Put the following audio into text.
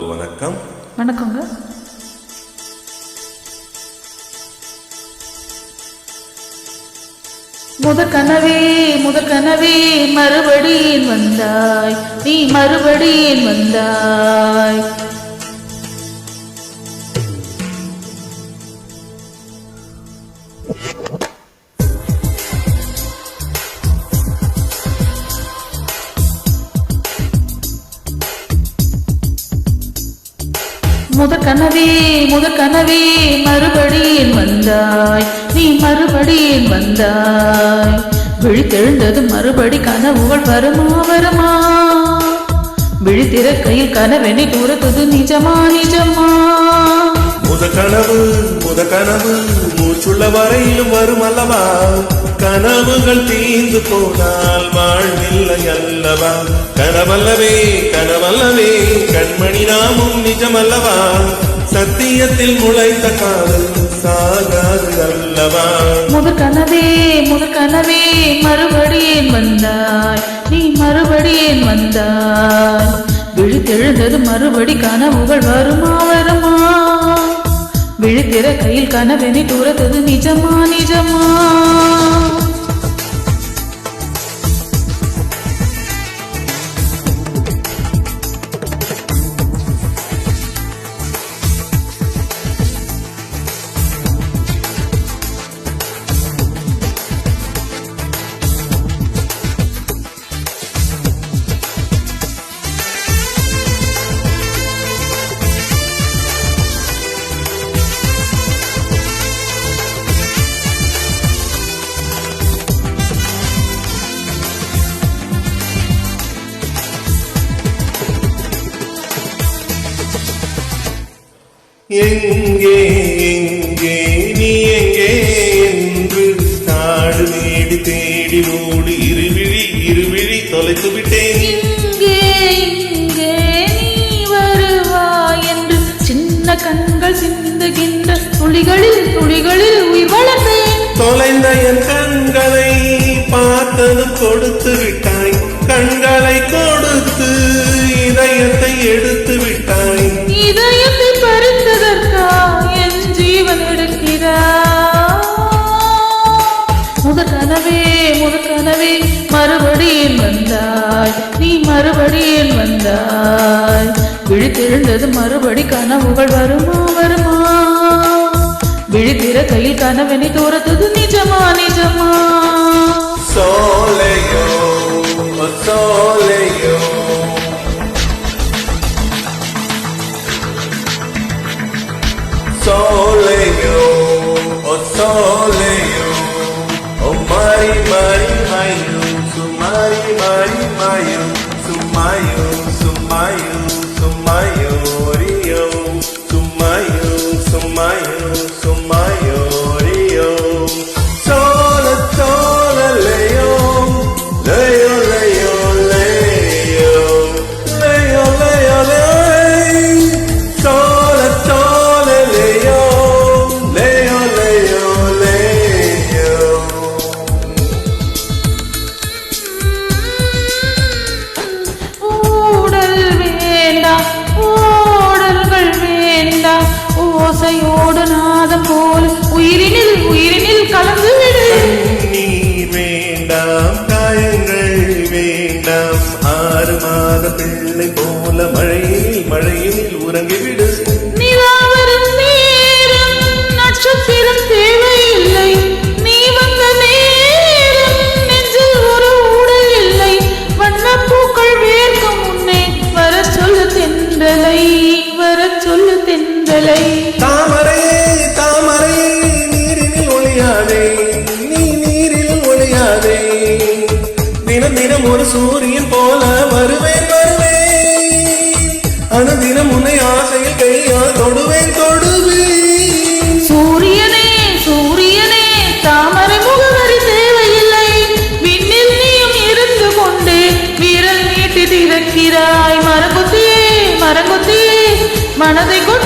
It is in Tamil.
வணக்கம். வணக்கங்க. முதற்கனவே மறுபடியும் வந்தாய், நீ மறுபடியும் வந்தாய். முதற்கனவே மறுபடியும் வந்தாய், நீ மறுபடியும் வந்தாய். விழித்தெழுந்தது மறுபடி கனவுகள் வருமா விழித்திர கையில் கனவெனை தூரத்தது நிஜமா முதற்கனவு மூச்சுள்ள வரையிலும் வரும் அல்லவா? கனவுகள் தீர்ந்து போனால் வாழ்வில்லை அல்லவா? கனவல்லவே கண்மணி நாமும் நிஜமல்லவா? சத்தியத்தில் முளைத்த காதல் சாகாது அல்லவா? முதற்கனவே மறுபடியும் வந்தாய், நீ மறுபடியும் வந்தாய். விழித்தெழுந்தது மறுபடி கனவுகள் வருமா விழித்திர கையில் கனவெனி தூரத்தது நிஜமா எங்கே நீ எங்கே என்று காடு நீடி தேடி ஓடி இருவிழி தொலைத்து விட்டேன். இங்கே நீ வருவாய் என்று சின்ன கண்கள் சிந்துகின்ற துளிகளில் உயிர் வளர்ந்தேன். தொலைந்த என் கண்களை பார்த்ததும் கொடுத்து விட்டாய், கண்களை கொடுத்து இதயத்தை எடுத்து விட்டாய். இதயத்தை பறித்ததற்கா என் ஜீவன் எடுக்கிறாய்? முதற்கனவே மறுபடியும் வந்தாய், நீ மறுபடியும் வந்தாய். விழித்தெழுந்தது மறுபடி கனவுகள் வருமா விழித்திர கையில் கனவெனி தூரத்தது நிஜமா Soleyo, soleyo. Soleyo, oh soleyo, oh mari mayo, sumayo, rio, sumayo, rio. Sola, leo, ஓசையோடு நாதம் போல உயிரினில் கலந்து விடு. நீர் வேண்டாம், காயங்கள் வேண்டாம், 6 மாத பிள்ளை போல மழையில் உறங்கிவிடு. நிலாவரும் நேரம் நட்சத்திரம் தேவையில்லை, நீ வந்த நேரம் நெஞ்சில் ஒரு ஊடல் இல்லை. வண்ணப்பூக்கள் வேர்க்கும் முன்னே வர சொல்லு தென்றலை. தாமரை நீரில் ஒளியாதே, நீ நீரில் ஒளியாதே. தினம் ஒரு சூரியன் போல வருவேன். அனுதினம் உன்னை ஆசையில் கையால் தொடுவேன். சூரியனே தாமரை முகவரி தேவையில்லை, விண்ணில் நீயும் இருந்து கொண்டு விரல் நீட்டி திறக்கிறாய். மரங்கொத்தியே மனதை கொண்டு